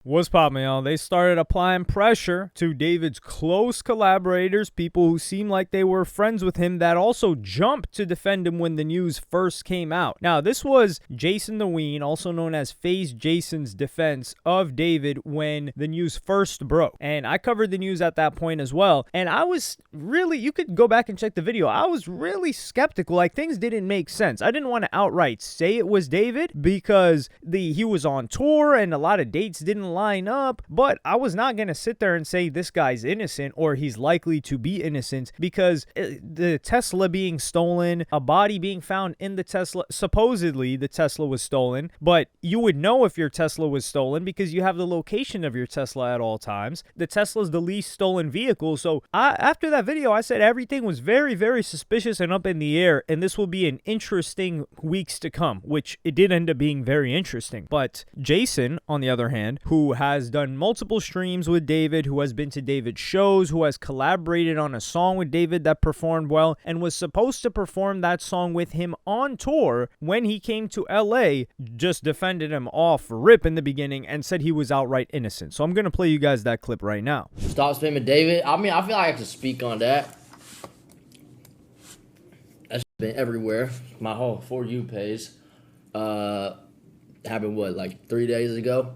What's poppin', y'all? They started applying pressure to David's close collaborators, people who seem like they were friends with him, that also jumped to defend him when the news first came out. Now, this was Jason the Ween, also known as FaZe Jason's defense of David when the news first broke. And I covered the news at that point as well. And I was really, you could go back and check the video, I was really skeptical. Like, things didn't make sense. I didn't want to outright say it was David because he was on tour and a lot of dates didn't line up, but I was not going to sit there and say this guy's innocent or he's likely to be innocent because the Tesla being stolen, a body being found in the Tesla, supposedly the Tesla was stolen, but you would know if your Tesla was stolen because you have the location of your Tesla at all times. The Tesla's the least stolen vehicle, so after that video I said everything was very, very suspicious and up in the air, and this will be an interesting weeks to come, which it did end up being very interesting. But Jason, on the other hand, who has done multiple streams with David, who has been to David's shows, who has collaborated on a song with David that performed well, and was supposed to perform that song with him on tour when he came to LA, just defended him off rip in the beginning and said he was outright innocent. So I'm going to play you guys that clip right now. Stop spamming David. I mean, I feel like I have to speak on that. That's been everywhere. My whole For You page. Happened what, like 3 days ago?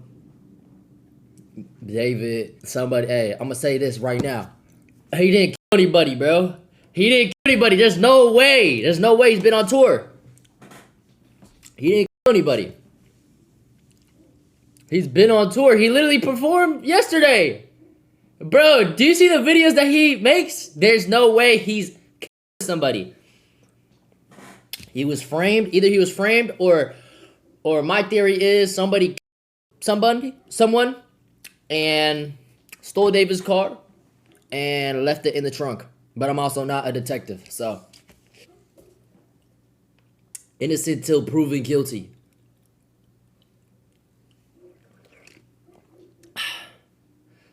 David, somebody, hey, I'm gonna say this right now. He didn't kill anybody, bro. He didn't kill anybody. There's no way. There's no way he's been on tour. He didn't kill anybody. He's been on tour. He literally performed yesterday. Bro, do you see the videos that he makes? There's no way he's killing somebody. He was framed. Either he was framed or my theory is someone and stole David's car and left it in the trunk. But I'm also not a detective, so innocent till proven guilty.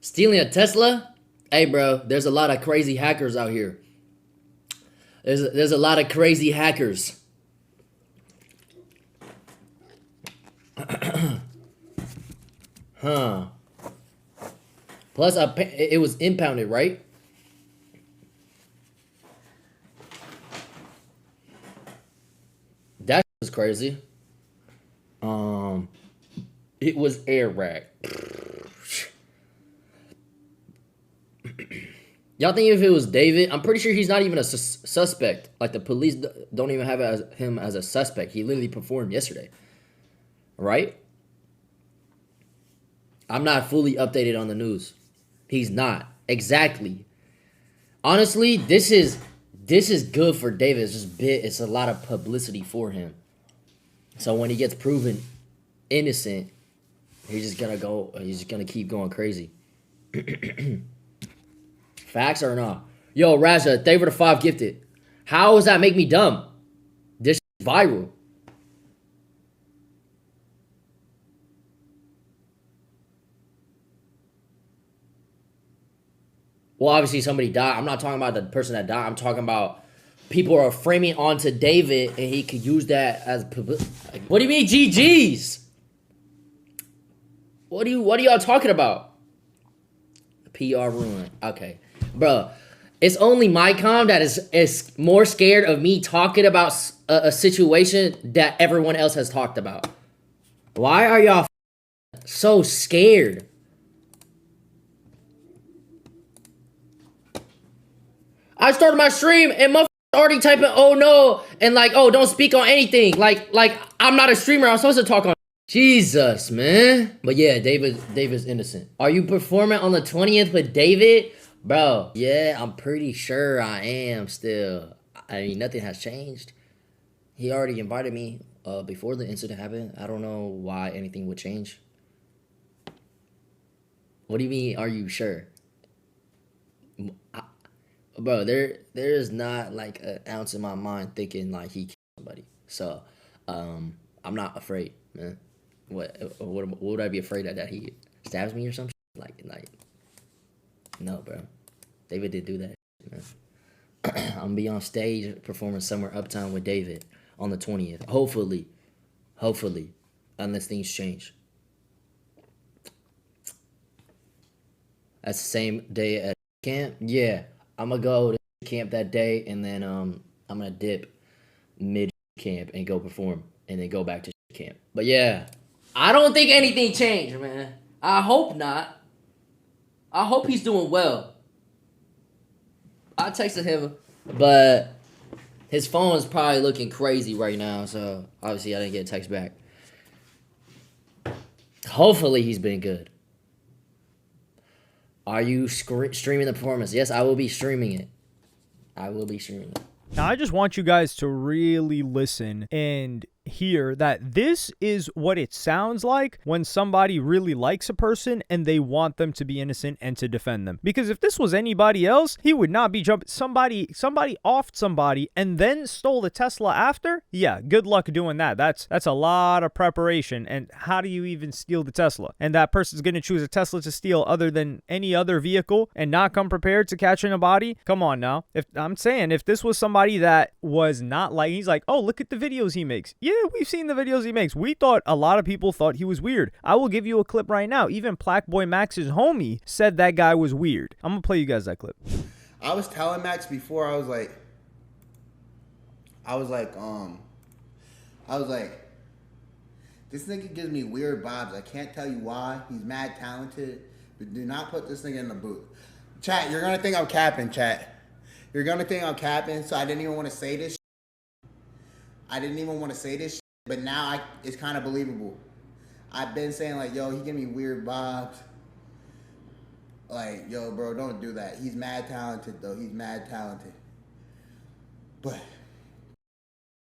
Stealing a Tesla? Hey, bro, there's a lot of crazy hackers out here. There's a lot of crazy hackers. Huh. Plus, it was impounded, right? That was crazy. It was air rack. Y'all think if it was David, I'm pretty sure he's not even a suspect. Like, the police don't even have him as a suspect. He literally performed yesterday. Right? I'm not fully updated on the news. He's not. Exactly. Honestly, this is good for David. It's a lot of publicity for him. So when he gets proven innocent, he's just gonna keep going crazy. Facts or not? Yo, Raja, thank you for the 5 gifted. How does that make me dumb? This is viral. Well, obviously somebody died. I'm not talking about the person that died. I'm talking about people are framing onto David and he could use that as publicity. Like, what do you mean GG's? What are y'all talking about? PR ruin. Okay. Bro, it's only my com that is more scared of me talking about a situation that everyone else has talked about. Why are y'all so scared? I started my stream and motherfuckers already typing, oh no, and like, oh, don't speak on anything. Like I'm not a streamer. I'm supposed to talk on. Jesus, man. But yeah, David's innocent. Are you performing on the 20th with David? Bro, yeah, I'm pretty sure I am still. I mean, nothing has changed. He already invited me before the incident happened. I don't know why anything would change. What do you mean, are you sure? Bro, there is not like an ounce in my mind thinking like he killed somebody. So, I'm not afraid, man. What would I be afraid of, that he stabs me or something? Like, no, bro. David did do that, man. I'm gonna be on stage performing somewhere uptown with David on the 20th. Hopefully, unless things change. That's the same day at camp. Yeah, I'm gonna go to camp that day, and then I'm gonna dip mid camp and go perform, and then go back to camp. But yeah, I don't think anything changed, man. I hope not. I hope he's doing well. I texted him, but his phone is probably looking crazy right now, so obviously I didn't get a text back. Hopefully he's been good. Are you streaming the performance? Yes, I will be streaming it. I will be streaming it. Now, I just want you guys to really listen and hear that this is what it sounds like when somebody really likes a person and they want them to be innocent and to defend them. Because if this was anybody else, he would not be jumping. Somebody offed somebody and then stole the Tesla after. Yeah, good luck doing that. That's a lot of preparation. And how do you even steal the Tesla? And that person's going to choose a Tesla to steal other than any other vehicle and not come prepared to catching a body? Come on now. If this was somebody that was not like, he's like, oh, look at the videos he makes. Yeah, we've seen the videos he makes. A lot of people thought he was weird. I will give you a clip right now. Even Plaqueboy Max's homie said that guy was weird. I'm gonna play you guys that clip. I was telling Max before, I was like, this nigga gives me weird vibes. I can't tell you why. He's mad talented, but do not put this nigga in the booth. Chat, you're gonna think I'm capping, chat. You're gonna think I'm capping, so I didn't even want to say this. But now it's kind of believable. I've been saying like, yo, he give me weird vibes. Like, yo, bro, don't do that. He's mad talented, though. He's mad talented. But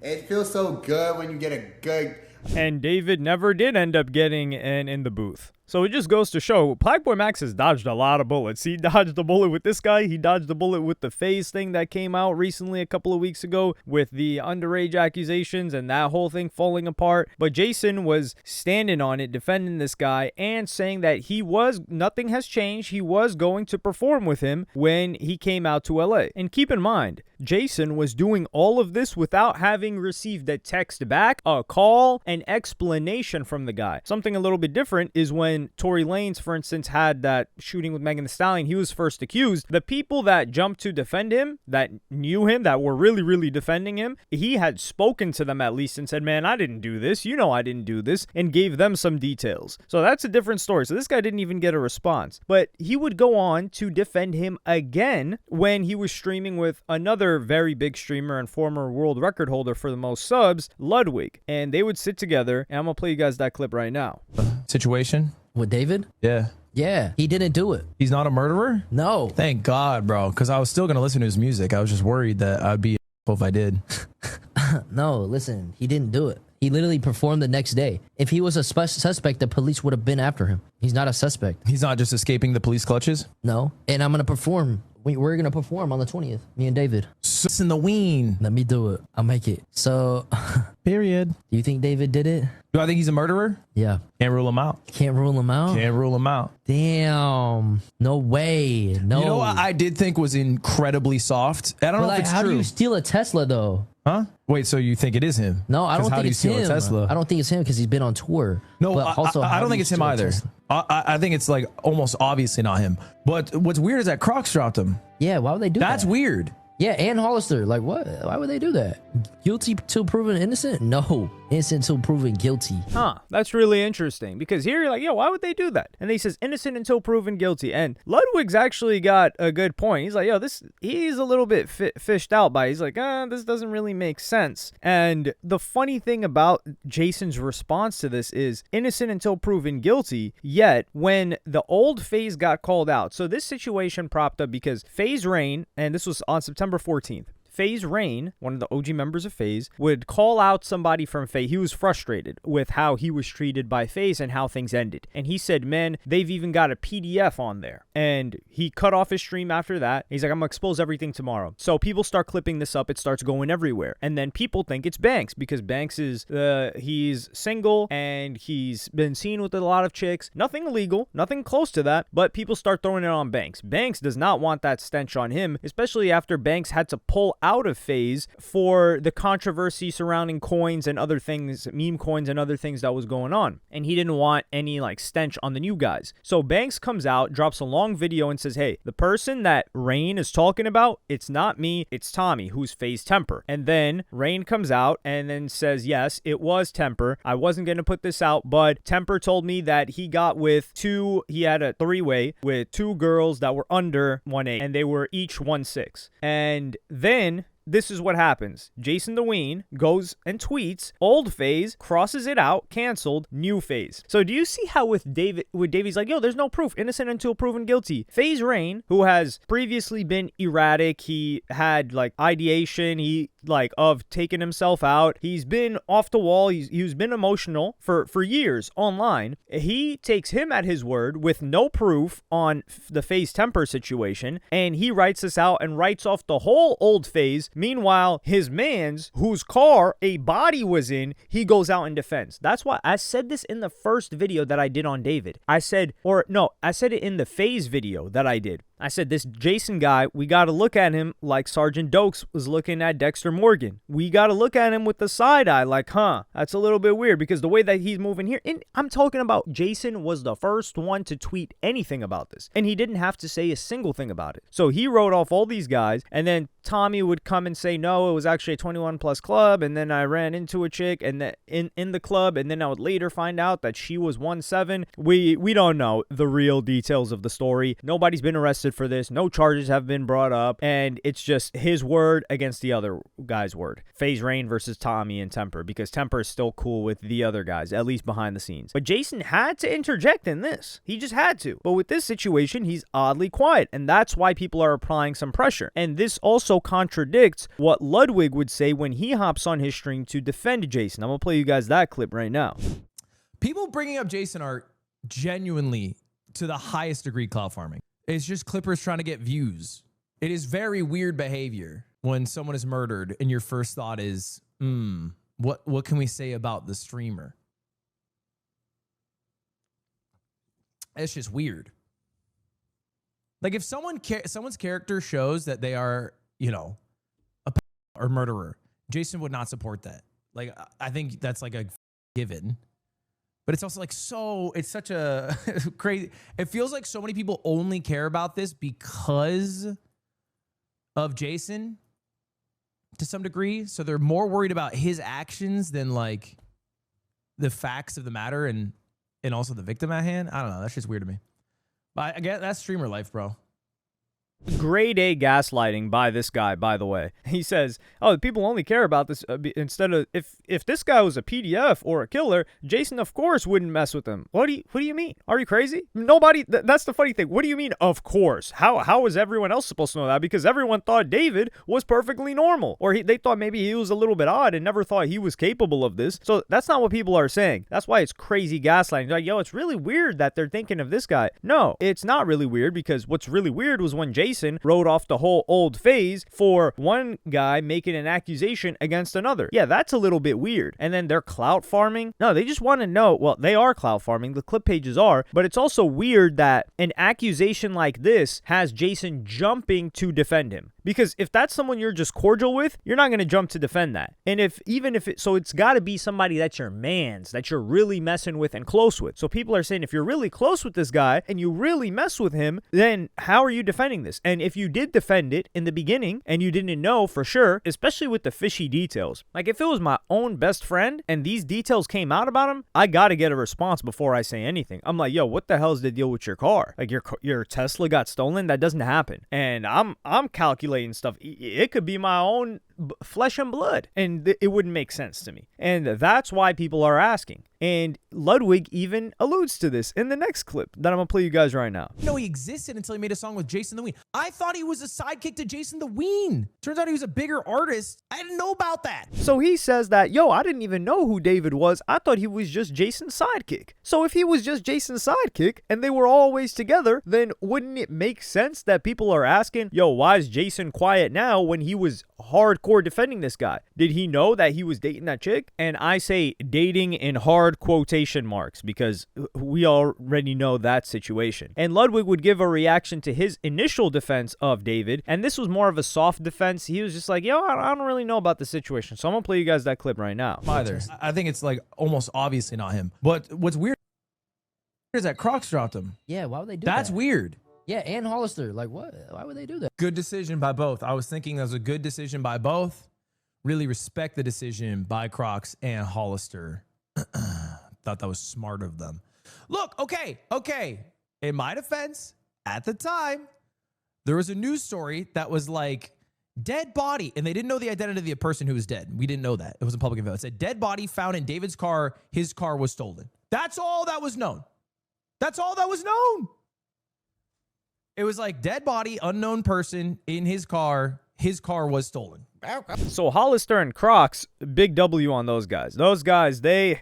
it feels so good when you get a good... And David never did end up getting in the booth. So it just goes to show, Plaqueboy Max has dodged a lot of bullets. He dodged the bullet with this guy. He dodged the bullet with the FaZe thing that came out recently a couple of weeks ago with the underage accusations and that whole thing falling apart. But Jason was standing on it, defending this guy and saying that nothing has changed. He was going to perform with him when he came out to LA. And keep in mind, Jason was doing all of this without having received a text back, a call, an explanation from the guy. Something a little bit different is when Tory Lanez, for instance, had that shooting with Megan Thee Stallion. He was first accused. The people that jumped to defend him, that knew him, that were really, really defending him, he had spoken to them at least and said, man, I didn't do this. You know I didn't do this, and gave them some details. So that's a different story. So this guy didn't even get a response. But he would go on to defend him again when he was streaming with another very big streamer and former world record holder for the most subs, Lwig. And they would sit together, and I'm going to play you guys that clip right now. Situation? With David? Yeah. Yeah, he didn't do it. He's not a murderer? No. Thank God, bro, because I was still going to listen to his music. I was just worried that I'd be if I did. No, listen, he didn't do it. He literally performed the next day. If he was a suspect, the police would have been after him. He's not a suspect. He's not just escaping the police clutches? No. And I'm going to perform. We're going to perform on the 20th, me and David. It's in the ween. Let me do it. I'll make it. So... Period. Do you think David did it? Do I think he's a murderer? Yeah. Can't rule him out. Can't rule him out? Can't rule him out. Damn. No way. No. You know what I did think was incredibly soft? I don't know if it's how true. do you steal a Tesla, though? Huh? Wait, so you think it is him? No, I don't think it's him. Tesla? I don't think it's him because he's been on tour. No, but also, I don't think it's him either. I think it's like almost obviously not him. But what's weird is that Crocs dropped him. Yeah, why would they do that? That's weird. Yeah, and Hollister. Like, what? Why would they do that? Guilty till proven innocent? No. Innocent till proven guilty. Huh. That's really interesting. Because here you're like, yo, why would they do that? And he says innocent until proven guilty. And Lwig's actually got a good point. He's like, yo, he's a little bit fished out by it. He's like, this doesn't really make sense. And the funny thing about Jason's response to this is innocent until proven guilty. Yet, when the old FaZe got called out, so this situation propped up because FaZe Rain, and this was on September 14th, FaZe Rain, one of the OG members of FaZe, would call out somebody from FaZe. He was frustrated with how he was treated by FaZe and how things ended. And he said, man, they've even got a PDF on there. And he cut off his stream after that. He's like, I'm going to expose everything tomorrow. So people start clipping this up. It starts going everywhere. And then people think it's Banks because Banks is, he's single and he's been seen with a lot of chicks. Nothing illegal, nothing close to that, but people start throwing it on Banks. Banks does not want that stench on him, especially after Banks had to pull out out of FaZe for the controversy surrounding coins and other things, meme coins and other things that was going on. And he didn't want any like stench on the new guys. So Banks comes out, drops a long video and says, hey, the person that Rain is talking about, it's not me, it's Tommy, who's FaZe Temper. And then Rain comes out and then says, yes, it was Temper. I wasn't going to put this out, but Temper told me that he had a three-way with two girls that were under 1'8", and they were each 1'6". And then this is what happens. Jason the Ween goes and tweets, old FaZe, crosses it out, canceled, new FaZe. So do you see how with Davey's like, yo, there's no proof, innocent until proven guilty. FaZe Rain, who has previously been erratic, he had like ideation, of taking himself out. He's been off the wall. He's been emotional for years online. He takes him at his word with no proof on the FaZe Temper situation, and he writes this out and writes off the whole old FaZe. Meanwhile, his man's, whose car a body was in, he goes out and defends. That's why I said this in the first video that I did on David. I said it in the FaZe video that I did. I said, this Jason guy, we got to look at him like Sergeant Dokes was looking at Dexter Morgan. We got to look at him with the side eye like, that's a little bit weird, because the way that he's moving here, and I'm talking about Jason was the first one to tweet anything about this, and he didn't have to say a single thing about it. So he wrote off all these guys, and then Tommy would come and say, no, it was actually a 21 plus club, and then I ran into a chick and that in the club, and then I would later find out that she was 1'7". We don't know the real details of the story. Nobody's been arrested for this. No charges have been brought up, and it's just his word against the other guy's word. FaZe Rain versus Tommy and Temper, because Temper is still cool with the other guys, at least behind the scenes. But Jason had to interject in this. He just had to. But with this situation, he's oddly quiet, and that's why people are applying some pressure. And this also contradicts what Lwig would say when he hops on his stream to defend Jason. I'm gonna play you guys that clip right now. People bringing up Jason are genuinely, to the highest degree, clout farming. It's just Clippers trying to get views. It is very weird behavior when someone is murdered and your first thought is, what can we say about the streamer? It's just weird. Like if someone's character shows that they are, a or murderer, Jason would not support that. Like I think that's like a given. But it's also like it's such a crazy. It feels like so many people only care about this because of Jason to some degree. So they're more worried about his actions than like the facts of the matter and also the victim at hand. I don't know. That's just weird to me. But I get that's streamer life, bro. Grade A gaslighting by this guy, by the way. He says, people only care about this instead of if this guy was a PDF or a killer, Jason of course wouldn't mess with him. What do you mean? Are you crazy? Nobody. That's the funny thing. What do you mean? Of course. How is everyone else supposed to know that? Because everyone thought David was perfectly normal, or they thought maybe he was a little bit odd and never thought he was capable of this. So that's not what people are saying. That's why it's crazy gaslighting. Like, it's really weird that they're thinking of this guy. No, it's not really weird, because what's really weird was when Jason wrote off the whole old FaZe for one guy making an accusation against another. Yeah, that's a little bit weird. And then they're clout farming. No, they just want to know. Well, they are clout farming. The clip pages are. But it's also weird that an accusation like this has Jason jumping to defend him. Because if that's someone you're just cordial with, you're not going to jump to defend that. And so it's got to be somebody that's your mans, that you're really messing with and close with. So people are saying, if you're really close with this guy and you really mess with him, then how are you defending this? And if you did defend it in the beginning and you didn't know for sure, especially with the fishy details, like if it was my own best friend and these details came out about him, I got to get a response before I say anything. I'm like, yo, what the hell is the deal with your car? Like your Tesla got stolen? That doesn't happen. And I'm calculating stuff. It could be my own flesh and blood, and it wouldn't make sense to me. And that's why people are asking. And Lwig even alludes to this in the next clip that I'm gonna play you guys right now. He existed until he made a song with Jason the Ween. I thought he was a sidekick to Jason the Ween. Turns out he was a bigger artist. I didn't know about that. So he says that, I didn't even know who David was. I thought he was just Jason's sidekick. So if he was just Jason's sidekick and they were always together, then wouldn't it make sense that people are asking, why is Jason quiet now when he was hardcore defending this guy. Did he know that he was dating that chick? And I say dating in hard quotation marks because we already know that situation. And Lwig would give a reaction to his initial defense of David, and this was more of a soft defense. He was just like, yo, I don't really know about the situation, so I'm gonna play you guys that clip right now. Either. I think it's like almost obviously not him. But what's weird is that Crocs dropped him. Yeah, why would they do that? That's weird. Yeah, and Hollister. Like, what? Why would they do that? Good decision by both. I was thinking that was a good decision by both. Really respect the decision by Crocs and Hollister. Thought that was smart of them. Look, okay. In my defense, at the time, there was a news story that was like, dead body, and they didn't know the identity of the person who was dead. We didn't know that. It was in public info. It said, dead body found in David's car. His car was stolen. That's all that was known. That's all that was known. It was like dead body, unknown person in his car. His car was stolen. So Hollister and Crocs, big W on those guys. Those guys, the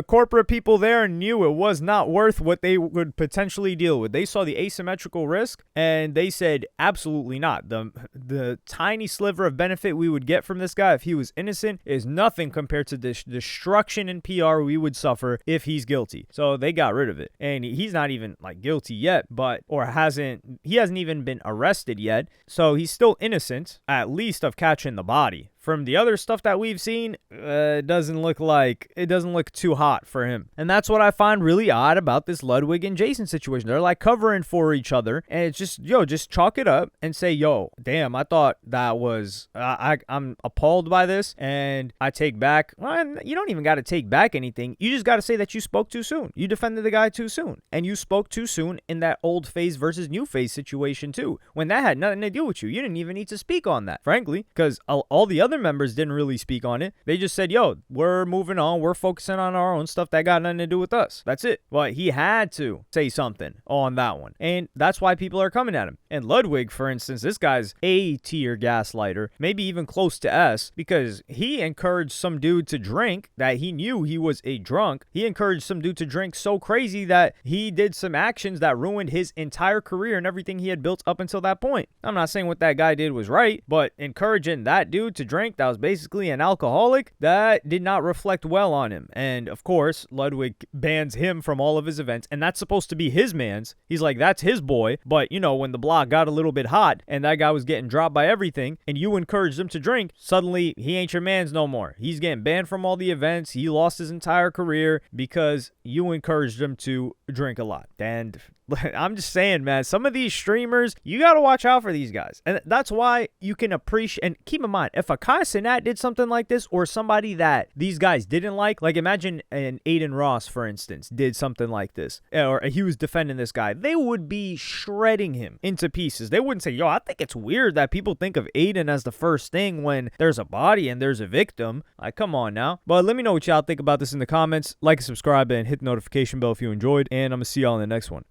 corporate people there knew it was not worth what they would potentially deal with. They saw the asymmetrical risk and they said, absolutely not. The tiny sliver of benefit we would get from this guy if he was innocent is nothing compared to the destruction in PR we would suffer if he's guilty. So they got rid of it. And he's not even like guilty yet, he hasn't even been arrested yet. So he's still innocent, at least of catching the body. From the other stuff that we've seen, it doesn't look too hot for him. And that's what I find really odd about this Lwig and Jason situation. They're like covering for each other, and it's just, just chalk it up and say, yo, damn, I thought that was, I'm appalled by this, and I take back, well, you don't even got to take back anything. You just got to say that you spoke too soon. You defended the guy too soon, and you spoke too soon in that old phase versus new phase situation too, when that had nothing to do with you. You didn't even need to speak on that, frankly, because all the other members didn't really speak on it. They just said, yo, we're moving on. We're focusing on our own stuff that got nothing to do with us. That's it. But he had to say something on that one. And that's why people are coming at him. And Lwig, for instance, this guy's A-tier gaslighter, maybe even close to S, because he encouraged some dude to drink that he knew he was a drunk. He encouraged some dude to drink so crazy that he did some actions that ruined his entire career and everything he had built up until that point. I'm not saying what that guy did was right, but encouraging that dude to drink that was basically an alcoholic, that did not reflect well on him. And of course, Lwig bans him from all of his events, and that's supposed to be his man's. He's like, that's his boy. But when the block got a little bit hot and that guy was getting dropped by everything and you encouraged him to drink, suddenly he ain't your man's no more. He's getting banned from all the events. He lost his entire career because you encouraged him to drink a lot. And I'm just saying, man, some of these streamers, you got to watch out for these guys. And that's why you can appreciate, and keep in mind, if a Kai Cenat did something like this, or somebody that these guys didn't like imagine an Aiden Ross, for instance, did something like this, or he was defending this guy, they would be shredding him into pieces. They wouldn't say, yo, I think it's weird that people think of Aiden as the first thing when there's a body and there's a victim. Like, come on now. But let me know what y'all think about this in the comments. Like and subscribe and hit the notification bell if you enjoyed, and I'm going to see y'all in the next one.